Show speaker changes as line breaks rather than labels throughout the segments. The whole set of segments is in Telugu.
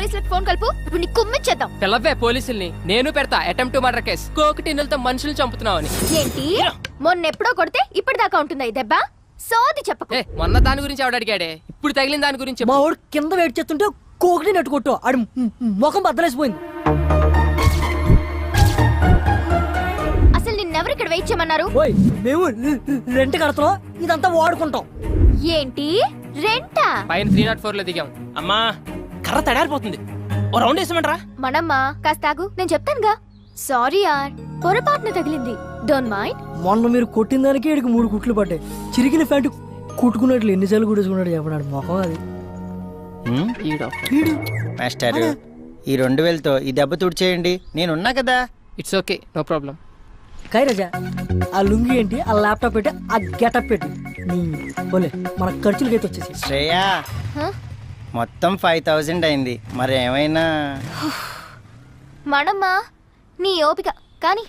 పోలీసులకు ఫోన్ కలుపు. ఇప్పుడు నీ కుమ్మిచ్చేద్దాం.
పిల్లవే పోలీసుల్ని. నేను పెడతా attempt to murder case. Coke టిన్నులతో మనుషులు చంపుతున్నావు అని.
ఏంటి మొన్నెప్పుడో కొడితే ఇప్పటిదాకా ఉంటుందా ఈ దెబ్బ? సోది చెప్పకు.
మొన్న దాని గురించి ఆవిడ అడిగాడే, ఇప్పుడు తగిలిన దాని గురించి.
మా వాడు కింద వెయిట్ చేస్తుంటే కోకిని నెట్టుకొట్టు ఆడి ముఖం బద్దలేసిపోయింది.
అసలు నిన్నెవరు ఇక్కడ వెయిట్ చేయమన్నారు?
ఓయ్ మేము రెంట్ కడతాం, ఇదంతా వాడుకుంటాం.
ఏంటి రెంటా?
పైన 304 లో దిగాం. అమ్మా కర్ర తడారిపోతుంది, ఓ రౌండ్ వేసామంటారా?
మనమ్మా కాస్త ఆగు, నేను చెప్తానుగా. సారీ యార్, పొరపాటున తగిలింది. Don't mind.
మొన్న మీరు కొట్టిన దానికి ఇడికి 3 కుట్లు పడ్డాయి. చిరిగిన ప్యాంటు కుట్టుకున్నట్లు ఎన్నిసార్లు కుట్టేసుకున్నాడు చెప్పడాడు మొఖం అది.
మాస్టర్ ఈ 2000తో ఈ దెబ్బ తుడిచేయండి, నేనున్నా కదా.
It's okay, no problem.
కైరాజా ఆ లుంగి ఏంటి, ఆ ల్యాప్టాప్ పెట్టి, ఆ గెటప్ పెట్టి పోలే మన ఖర్చులకైతే వచ్చేసి.
శ్రేయా మొత్తం 5000 అయింది, మరి ఏమైనా
మనమ్మా నీ ఓపిక కానీ.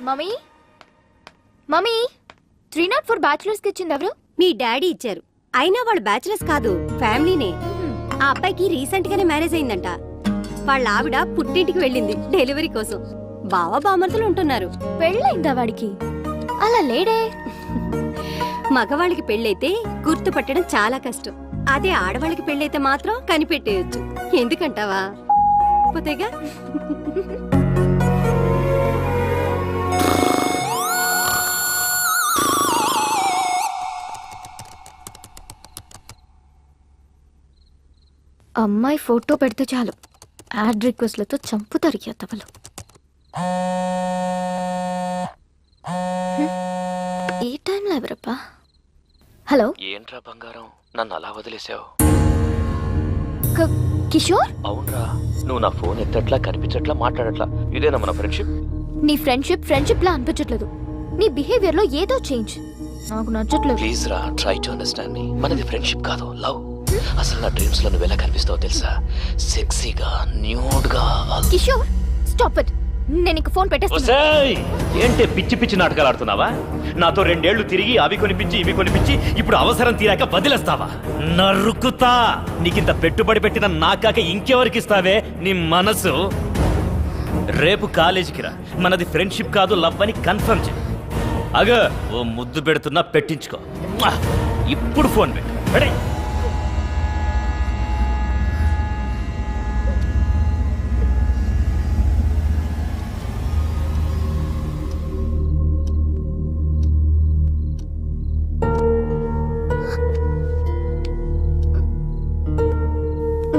మమ్మీ మమ్మీ 304 బ్యాచులర్స్ కి ఇచ్చింది ఎవరు?
మీ డాడీ ఇచ్చారు. అయినా వాళ్ళు బ్యాచులర్స్ కాదు, ఫ్యామిలీనే. ఆ అబ్బాయికి రీసెంట్ గానే మ్యారేజ్ అయిందంట. వాళ్ళ ఆవిడ పుట్టింటికి వెళ్ళింది డెలివరీ కోసం. బావ బామర్తులు ఉంటున్నారు.
పెళ్ళైందా వాడికి? అలా లేడే.
మగవాళ్ళకి పెళ్ళైతే గుర్తుపట్టడం చాలా కష్టం. అదే ఆడవాళ్ళకి పెళ్ళైతే మాత్రం కనిపెట్టేయొచ్చు. ఎందుకంటావా? పోతేగా.
అమ్మాయి ఫోటో పెడితే చాలు యాడ్ రిక్వెస్ట్లతో చంపుతారు ఎత్తవలు. ఈ టైంలో ఎవరప్పా? హలో,
ఏంట్రా బంగారం, నన్ను అలా వదిలేసావు?
కిషోర్?
అవునరా, నువ్వు నా ఫోన్ ఎత్తట్లా, కనిపించట్లా, మాట్లాడట్లా. ఇదేనా మన ఫ్రెండ్షిప్?
నీ ఫ్రెండ్షిప్ లా అనిపించట్లేదు. నీ బిహేవియర్ లో ఏదో చేంజ్ నాకు నచ్చట్లేదు.
ప్లీజ్ రా, ట్రై టు అండర్స్టాండ్ మీ. మనది ఫ్రెండ్షిప్ కాదు, లవ్. అసలు నా డ్రీమ్స్ లో నువ్వు ఎలా కనిపిస్తావో తెలుసా? సెక్సీగా, న్యూడ్ గా.
Kishore stop it. నేను ఇంక ఫోన్ పెట్టేస్తా.
ఏంటే పిచ్చి పిచ్చి నాటకాలు ఆడుతున్నావా? నాతో 2 ఏళ్లు తిరిగి అవి కొనిపించి ఇవి కొనిపించి ఇప్పుడు అవసరం తీరాక వదిలేస్తావా? నరుకుతా. నీకింత పెట్టుబడి పెట్టిన నాకాక ఇంకెవరికి ఇస్తావే నీ మనసు? రేపు కాలేజీకి రా, మనది ఫ్రెండ్షిప్ కాదు లవ్ అని కన్ఫర్మ్ చేయి. అగో ఓ ముద్దు పెడుతున్నా, పెట్టించుకో. ఇప్పుడు ఫోన్ పెట్టు. రెడీ?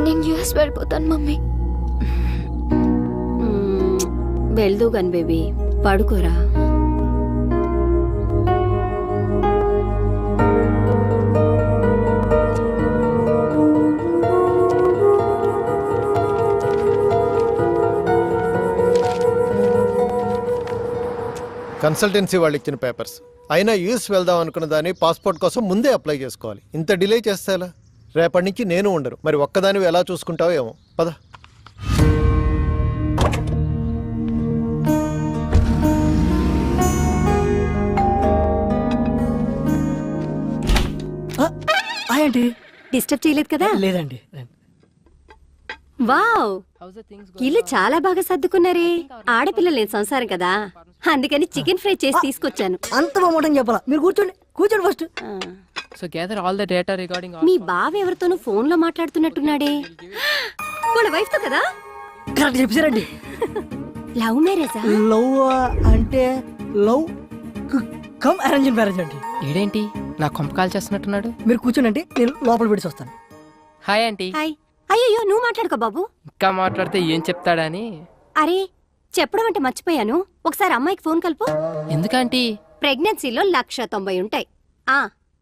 నేను యూఎస్ వెళ్ళిపోతాను మమ్మీ.
వెళ్దూ గన్ బేబీ, పడుకోరా.
కన్సల్టెన్సీ వాళ్ళు ఇచ్చిన పేపర్స్ అయినా యూఎస్ వెళ్దాం అనుకున్న దాన్ని పాస్పోర్ట్ కోసం ముందే అప్లై చేసుకోవాలి. ఇంత డిలే చేస్తే ఎలా? రేపటి నుంచి నేను ఉండను. మరి ఒక్కదానివి ఎలా చూసుకుంటావో ఏమో. పద.
ఏంటి
డిస్టర్బ్ చేయలేదు కదా?
లేదండి.
వావ్, ఇల్లు చాలా బాగా సర్దుకున్నారే. ఆడపిల్ల లేని సంసారం కదా, అందుకని చికెన్ ఫ్రై చేసి తీసుకొచ్చాను.
అంత బాగుంటుంది చెప్పాలా? మీరు కూర్చోండి కూర్చోండి first.
So gather all the data regarding.
మీ బావ ఎవరితోనూ ఫోన్ లో మాట్లాడుతున్నట్టున్నాడే. వాళ్ళ వైఫ్ తో కదా?
కరెక్ట్ చెప్పారండి.
లవ్ మ్యారేజా?
లవ్ అంటే లవ్ కమ్ అరేంజ్ మ్యారేజ్ అండి.
ఈడేంటి నా కొంప కాల్ చేస్తున్నట్టున్నాడు?
మీరు కూర్చోండి అంటే నేను లోపల పెట్టి వస్తాను.
Hi aunty.
హాయ్. అయ్యో నువ్వు మాట్లాడుకో బాబు.
ఇంకా మాట్లాడితే ఏం చెప్తాడని.
అరే చెప్పడం అంటే మర్చిపోయాను. ఒకసారి అమ్మాయికి ఫోన్ కలుపు.
ఎందుకంటీ?
ప్రెగ్నెన్సీలో 190 ఉంటాయి.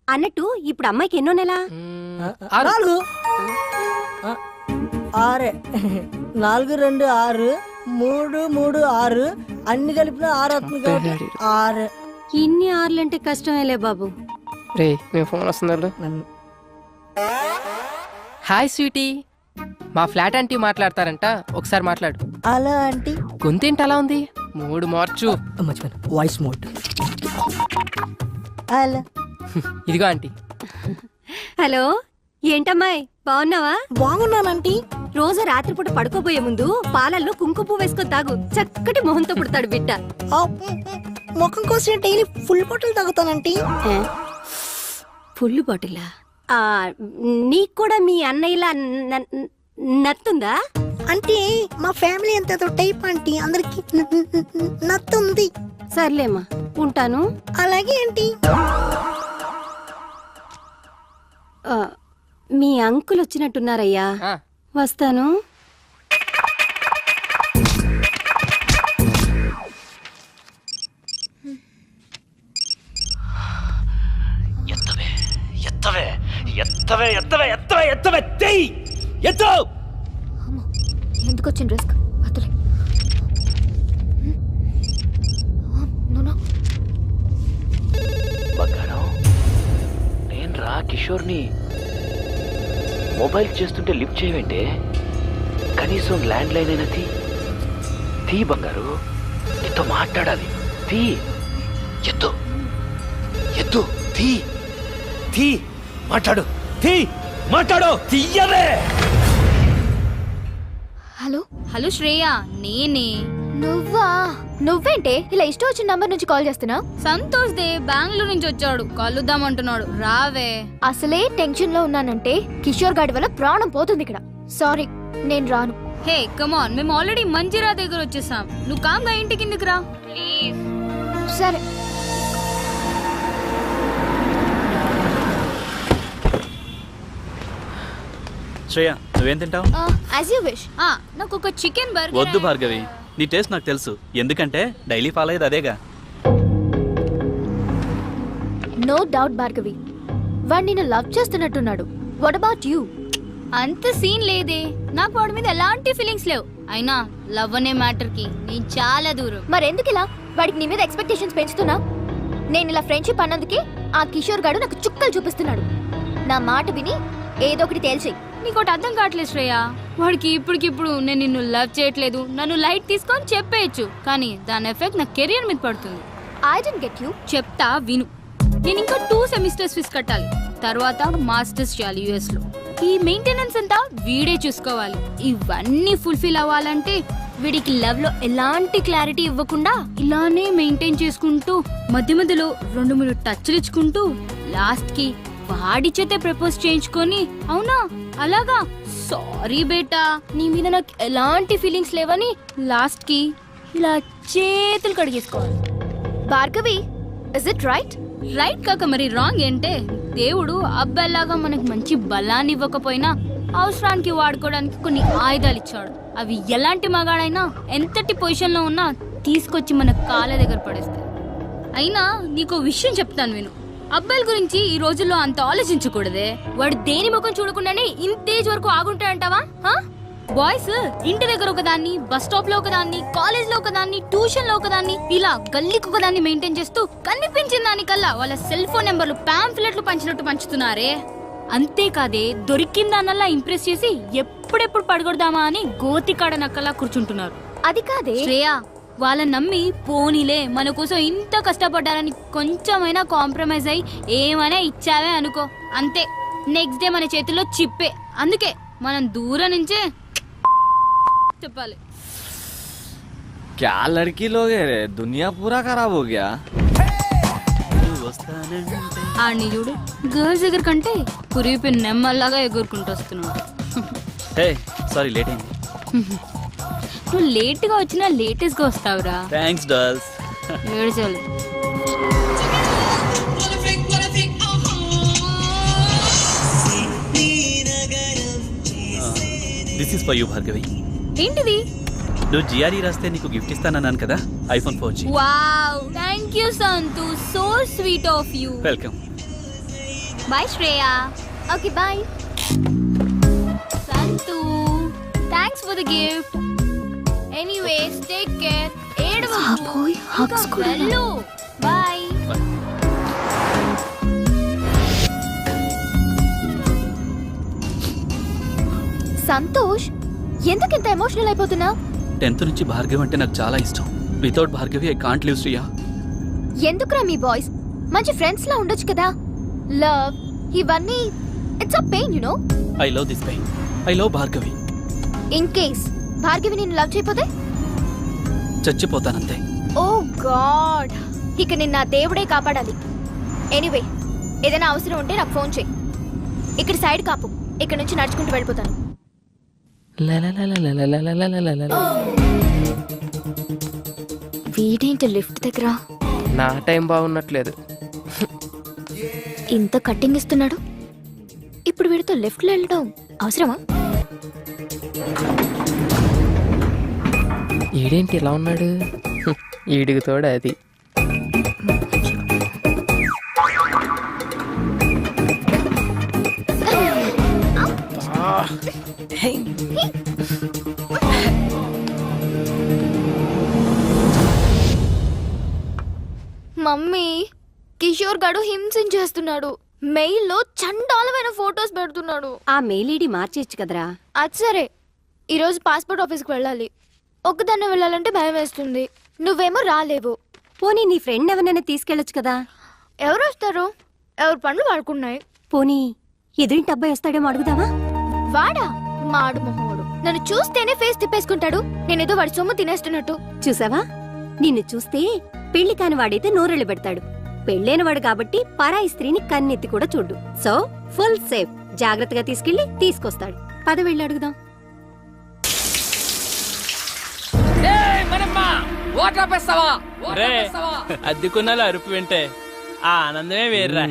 అన్నట్టు ఇప్పుడు అమ్మాయికి ఎన్నో నెల?
4 6 4 2 6 3 3 6 అన్ని కలిపిన 6 అవుతుంది కాబట్టి 6.
ఇన్ని 6లంటే కష్టమేలే బాబు.
రే మేము ఫోన్ వస్తున్నారు. హాయ్ స్వీటీ, మా ఫ్లాట్ ఆంటీ మాట్లాడతారంట, ఒకసారి మాట్లాడు.
అలా ఆంటీ
గొంతేంటి అలా ఉంది? మూడు మార్చు.
మర్చిపోయాను, వాయిస్ మోడ్. అలా
ఇదిగో ఆంటీ.
హలో ఏంటమ్మాయి బాగున్నావా?
బాగున్నానంటీ.
రోజు రాత్రిపూట పడుకోబోయే ముందు పాలల్లో కుంకుమ పువ్వు వేసుకొని తాగు, చక్కటి మొహంతో పుడతాడు బిడ్డ.
ముఖం కోసం డైలీ ఫుల్ బాటిల్ తాగుతానంటీ.
ఫుల్ బాటిలా? నీకు కూడా మీ అన్నయ్యలా నత్తుందా?
అంటే మా ఫ్యామిలీ అంత టైప్ ఆంటీ, అందరికి నత్తుంది.
సర్లేమ్మా, ఉంటాను.
అలాగే ఆంటీ.
మీ అంకుల్ వచ్చినట్టున్నారయ్యా,
ఆ,
వస్తాను.
ఎత్తవే ఎత్తవే ఎత్తవే ఎత్తవే ఎత్తవే ఎత్తవే తెయ్ ఎత్తు.
ఎందుకు వచ్చిన రిస్క్? వద్దులే.
బంగారం, నేను రా కిషోర్ని. మొబైల్ చేస్తుంటే లిఫ్ట్ చేయవేంటే? కనీసం ల్యాండ్ లైన్ అయినా తీ బంగారు, నీతో మాట్లాడాలి. తీ, ఎత్తు ఎత్తు, తీ మాట్లాడు, మాట్లాడు, తీయవే.
హలో
హలో శ్రేయ, నేనే.
నువ్వేంటే ఇలా ఇష్టం వచ్చిన నంబర్ నుంచి కాల్ చేస్తున్నా?
సంతోష్ దే బెంగళూరు నుంచి వచ్చాడు, కలుద్దామంటున్నాడు. రావే.
అసలే టెన్షన్ లో ఉన్నానంటే కిషోర్ గాడి వల్ల ప్రాణం పోతుంది ఇక్కడ. సారీ, నేను రాను.
హే కమాన్, మేము ఆల్రెడీ మంజిరా దగ్గర వచ్చేసాం. నువ్వు కామ్గా ఇంటి కిందకి రా ప్లీజ్.
సరే.
శ్రేయ, నువ్వేం తింటావు?
As you wish.
నాకు ఒక చికెన్ బర్గర్.
వద్దు భార్గవి, నీ టేస్ట్ నాకు తెలుసు. ఎందుకంటే డైలీ ఫాలో అయ్యేది అదేగా.
నో డౌట్ భార్గవి, వాడు నిన్ను లవ్ చేస్తున్నట్టున్నాడు. What about you?
అంత సీన్ లేదే, నాకు వాడి మీద ఎలాంటి ఫీలింగ్స్ లేవు. అయినా లవ్ అనే మ్యాటర్ కి నేను చాలా దూరం.
మరెందుకు ఇలా వాడికి నీ మీద ఎక్స్పెక్టేషన్స్ పెంచుతున్నా? నేను ఇలా ఫ్రెండ్షిప్ అన్నందుకే ఆ కిషోర్ గాడు నాకు చుక్కలు చూపిస్తున్నాడు. నా మాట విని ఏదో ఒకటి తేల్చేయి.
నీకోటి అర్థం కావట్లేదు శ్రేయ. వాడికి ఇప్పటికిప్పుడు నేను నిన్ను లవ్ చేయట్లేదు, నన్ను లైట్ తీసుకొని చెప్పేయచ్చు, కానీ దాని ఎఫెక్ట్ నా కెరియర్ మీద పడుతుంది.
I don't get you.
చెప్తా విను. నేను ఇంకా 2 సెమిస్టర్స్ ఫీజు కట్టాలి, తర్వాత మాస్టర్స్ చేయాలి యుఎస్ లో. ఈ మెయింటెనెన్స్ అంతా వీడే చూసుకోవాలి. ఇవన్నీ ఫుల్ఫిల్ అవ్వాలంటే వీడికి లవ్ లో ఎలాంటి క్లారిటీ ఇవ్వకుండా ఇలానే మెయింటైన్ చేసుకుంటూ మధ్య మధ్యలో 2-3 టచ్లు ఇచ్చుకుంటూ లాస్ట్ కి వాడి చేతే ప్రపోజ్ చేయించుకొని, అవునా అలాగా, సారీ బేటా నీ మీద నాకు ఎలాంటి ఫీలింగ్స్ లేవని లాస్ట్ కి ఇలా చేతులు కడిగేసుకోవాలి.
Bhargavi, is it right?
Right కాక మరి రాంగ్ ఏంటే? దేవుడు అబ్బాయిలాగా మనకు మంచి బలాన్ని ఇవ్వకపోయినా అవసరానికి వాడుకోవడానికి కొన్ని ఆయుధాలు ఇచ్చాడు. అవి ఎలాంటి మగాడైనా ఎంతటి పొజిషన్ లో ఉన్నా తీసుకొచ్చి మన కాళ్ళ దగ్గర పడేస్తాయి. అయినా నీకో విషయం చెప్తాను విను. అబ్బాయిల గురించి ఈ రోజుల్లో అంత ఆలోచించకూడదే. వాడు దేని ముఖం చూడకుండానే ఇంతేజ్ వరకు ఆగుంటాడంటావా? బాయ్స్ ఇంటి దగ్గర ఒకదాన్ని, బస్ స్టాప్ లో ఒకదాన్ని, కాలేజ్ లో ఒకదాన్ని, ట్యూషన్ లో ఒకదాన్ని, ఇలా గల్లీకి ఒకదాన్ని మెయింటైన్ చేస్తూ కనిపించిన దానికల్లా వాళ్ళ సెల్ ఫోన్ నెంబర్లు పాంఫ్లెట్లు పంచినట్టు పంచుతున్నారే. అంతేకాదే దొరికిన దానల్లా ఇంప్రెస్ చేసి ఎప్పుడెప్పుడు పడగొడదామా అని గోతికాడ నక్కలా కూర్చుంటున్నారు.
అది కాదే
శ్రేయ, వాళ్ళని నమ్మి పోనీలే మన కోసం ఇంత కష్టపడ్డారని కొంచెమైనా కాంప్రమైజ్ అయ్యి ఏమైనా ఇచ్చావే అనుకో, అంతే నెక్స్ట్ డే మన చేతిలో చిప్పే. అందుకే మనం దూరం నుంచే చెప్పాలి.
क्या लड़की लोग है रे, दुनिया पूरा खराब हो गया.
ఆడిని చూడు, గర్ల్స్ దగ్గర కంటే కురిపి నెమ్మల్లాగా ఎగురుకుంటూ వస్తున్నాడు.
హే సారీ, లేట్ అయింది.
నువ్వు లేట్ గా వచ్చినా లేటెస్ట్ గా వస్తావురా.
Thanks dolls.
ఏడ్చాలి.
This is for you Bhargavi.
ఏంటిది?
నువ్వు జిఆర్ఈ రాస్తే నీకు గిఫ్ట్ ఇస్తానన్నాను కదా, iPhone 4G.
Wow, thank you Santhu, so sweet of you.
Welcome.
Bye Shreya.
Okay bye.
Santhu, thanks for the gift. Anyways take care. ఏడవకు. వెళ్ళు. బాయ్.
సంతోష్, ఎందుకు ఇంత ఎమోషనల్ అయిపోతున్నా?
10th నుంచి భార్గవి అంటే నాకు చాలా ఇష్టం. Without Bhargavi I can't live Shriya.
ఎందుకురా మీ బాయ్స్ మంచి ఫ్రెండ్స్ లా ఉండొచ్చు కదా. లవ్ ఇవన్నీ it's a pain you know.
I love this pain. I love Bhargavi.
In case Bhargavi నిన్ను లవ్ చేయకపోతే?
చచ్చిపోతానంతే.
ఓ గాడ్, ఇక నిన్న దేవుడే కాపాడాలి. ఎనీవే, ఏదైనా అవసరం ఉంటే నాకు ఫోన్ చేయి. ఇక్కడ సైడ్ కాపు, ఇక్కడ నుంచి నడుచుకుంటూ వెళ్ళిపోతాను. వీడేంటి లిఫ్ట్ దగ్గర
నా టైం బాగున్నట్లేదు.
ఇంత కట్టింగ్ ఇస్తున్నాడు, ఇప్పుడు వీడితో లెఫ్ట్లో వెళ్ళడం అవసరమా?
ఈడేంటి ఇలా ఉన్నాడు? ఈడికి తోడు అది.
మమ్మీ, కిషోర్ గడు హింసించేస్తున్నాడు. మెయిల్లో చండాలమైన ఫొటోస్ పెడుతున్నాడు.
ఆ మెయిల్ ఐడి మార్చేయచ్చు కదరా.
అది సరే, ఈరోజు పాస్పోర్ట్ ఆఫీస్కి వెళ్ళాలి. ఒక్కదాన్నే వెళ్ళాలంటే భయం వేస్తుంది. నువ్వేమో రాలేవు.
పోనీ నీ ఫ్రెండ్ ఎవరినైనా తీసుకెళ్ళొచ్చు కదా.
ఎవరు వస్తారు? ఎవరి పనులు వాడుకున్నాయి.
పోనీ ఎదురింటి అబ్బాయి వస్తాడేమో అడుగుదావా?
వాడా? మాడు మొహోడు. నన్ను చూస్తేనే ఫేస్ తిప్పేసుకుంటాడు. నేనేదో వాడి సొమ్ము తినేస్తున్నట్టు.
చూసావా, నిన్ను చూస్తే పెళ్లి కాని వాడైతే నోరెళ్ళు పెడతాడు. పెళ్ళైన వాడు కాబట్టి పరాయి స్త్రీని కన్నెత్తి కూడా చూడ్డు. So full safe. జాగ్రత్తగా తీసుకెళ్లి తీసుకొస్తాడు. పద వెళ్ళి అడుగుదాం.
అద్దెకున్నాలు అరుపు వింటే ఆ ఆనందమే వేర్రా.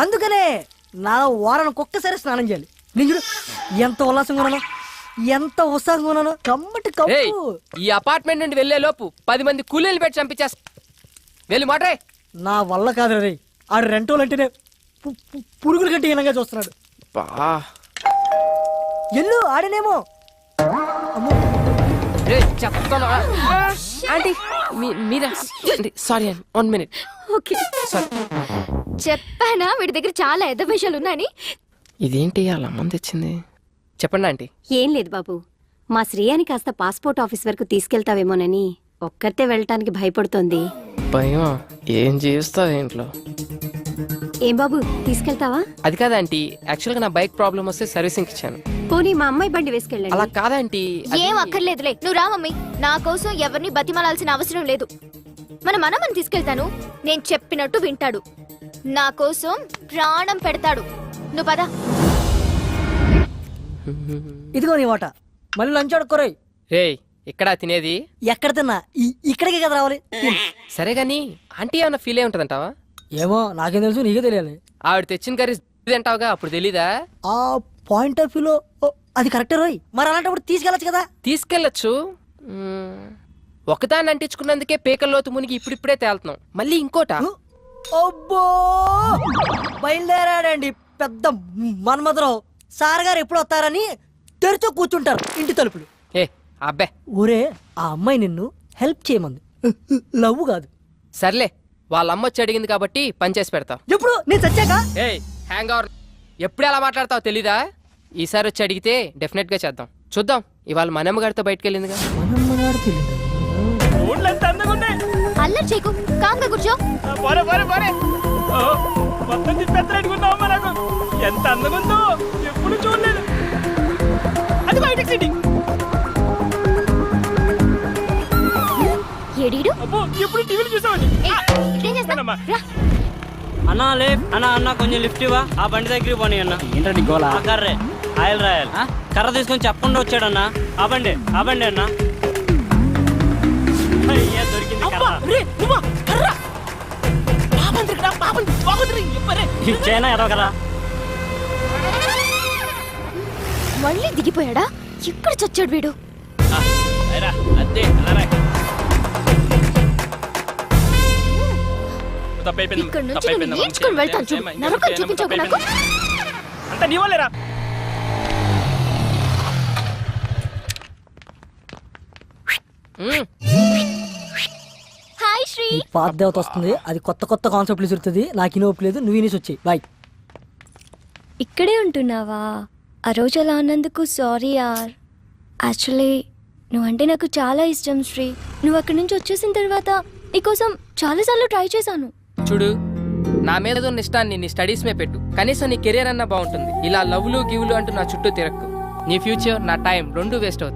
అందుకనే నా వారానికి ఒక్కసారి స్నానం చేయాలి. నేను చూడు ఎంత ఉల్లాసంగా ఉన్నాను, ఎంత ఉత్సాహంగా ఉన్నాను. కమ్మటి
ఏయ్,
కప్పు.
ఈ అపార్ట్మెంట్ నుండి వెళ్లే లోపు 10 మంది కూలీలు పెట్టి చంపించేస్తా. వెళ్ళి మాట్రే.
నా వల్ల కాదు రే. ఆడు రెంటోలు అంటేనే పురుగుల కంటే హీనంగా చూస్తున్నాడు. ఎల్లు ఆడనేమో. అమ్మో,
చెప్తాను ఆంటీ. మీరా? సారీ అండి, 1 minute.
Okay,
sorry.
చెప్పానా వీడి దగ్గర చాలా ఎద్ద విషయాలు ఉన్నాయని?
ఇదేంటి అలా మంది తెచ్చింది? చెప్పండి ఆంటీ.
ఏం లేదు బాబు, మా శ్రేయాని కాస్త పాస్పోర్ట్ ఆఫీస్ వరకు తీసుకెళ్తావేమోనని ఒక్కరితే వెళ్ళటానికి భయపడుతోంది.
భయం? ఏం చేస్తావు ఇంట్లో?
ఏం బాబు, తీసుకెళ్తావా?
అది కాదంటీ, యాక్చువల్గా నా బైక్ ప్రాబ్లం వస్తే సర్వీసింగ్ ఇచ్చాను.
పోనీ మా అమ్మాయి బండి
అలా
వేసుకెళ్ళండి.
కాదంటీ.
ఏం అక్కర్లేదులే, నువ్వు రా మమ్మీ. నా కోసం ఎవరిని బతిమాలాల్సిన అవసరం లేదు. మన మనమని తీసుకెళ్తాను. నేను చెప్పినట్టు వింటాడు. నా కోసం ప్రాణం పెడతాడు. నువ్వు పద.
ఇదిగో నీ వాట. మళ్ళీ లంచ్ ఆడుకోరాయి.
రేయ్, ఇక్కడ తినేది?
ఎక్కడ తిన్నా ఇక్కడికే కదా రావాలి.
సరే గాని ఆంటీ ఏమన్నా ఫీల్ అయి ఉంటదంటావా?
ఏమో నాకేం తెలుసు, నీకే తెలియాలి.
ఆవిడ తెచ్చిన కర్రీ తింటావుగా, అప్పుడు తెలీదా?
ఆ పాయింట్ ఆఫ్ వ్యూలో అది కరెక్టే రోయ్. మరి అలాంటప్పుడు తీసుకెళ్ళచ్చు కదా.
తీసుకెళ్ళచ్చు. ఒకదాన్ని అంటించుకున్నందుకే పేకల్లోతు మునిగి ఇప్పుడిప్పుడే తేలుతున్నాం. మళ్ళీ ఇంకోట.
అబ్బో, బయలుదేరాడండి పెద్ద మన్మధరావు. సార్ గారు ఎప్పుడు వస్తారని తెరిచో కూర్చుంటారు ఇంటి తలుపులు.
ఏ అబ్బే,
ఊరే ఆ అమ్మాయి నిన్ను హెల్ప్ చేయమంది, లవ్ కాదు.
సర్లే, వాళ్ళ అమ్మ వచ్చి అడిగింది కాబట్టి పని చేసి పెడతావు.
ఎప్పుడు నేను చచ్చాక?
ఏయ్ హ్యాంగ్ ఓవర్, ఎప్పుడు ఎలా మాట్లాడతావు తెలీదా? ఈసారి వచ్చి అడిగితే డెఫినెట్ గా చేద్దాం. చూద్దాం, ఇవాళ మనమ్మ గారితో బయటకు వెళ్ళిందిగా.
అల్లరి చేయకు, కామ్గా కూర్చో.
ఎంత అందగుందో ఎప్పుడు చూడలేదు. అది బయటకు సిటీ.
ఏడీడు?
ఎప్పుడు టీవీలు చూసామని.
ఏం చేస్తావ్? రా.
అన్నా లే అన్నా, అన్నా కొంచెం లిఫ్ట్ ఇవ్వా. ఆ బండి దగ్గరికి పోనీ అన్న. ఏంటండి గోలా? ఆ కర్రే ఆయిల్ రాయాలి. కర్ర తీసుకొని చెప్పకుండా వచ్చాడన్నా. ఆ బండి అన్నా. దొరికింది ఇచ్చేనా ఎదో కదా.
మళ్ళీ దిగిపోయాడా? ఎక్కడ చచ్చాడు వీడు? ఇక్కడ నుంచి నేను నేర్చుకుని వెళ్తాను చూడు. నమ్మకం చూపించకు నాకు.
అంత నీ వాళ్ళేరా.
హాయ్ శ్రీ.
పాత దేవత వస్తుంది, అది కొత్త కొత్త కాన్సెప్ట్లు చూస్తుంది. నాకు ఇనోపు లేదు, నువ్వు ఇనేసి వచ్చాయి. బాయ్.
ఇక్కడే ఉంటున్నావా? ఆ రోజు అలా అన్నందుకు సారీ యార్. యాక్చువల్లీ నువ్వంటే నాకు చాలా ఇష్టం శ్రీ. నువ్వు అక్కడి నుంచి వచ్చేసిన తర్వాత నీకోసం చాలాసార్లు ట్రై చేశాను.
చూడు, నా మీద ఉన్న ఇష్టాన్ని నీ స్టడీస్ మీద పెట్టు. కనీసం నీ కెరీర్ అన్నా బాగుంటుంది. ఇలా లవ్లు గివ్లు అంటూ నా చుట్టూ తిరక్కు. నీ ఫ్యూచర్, నా టైం 2 వేస్ట్ అవుతాయి.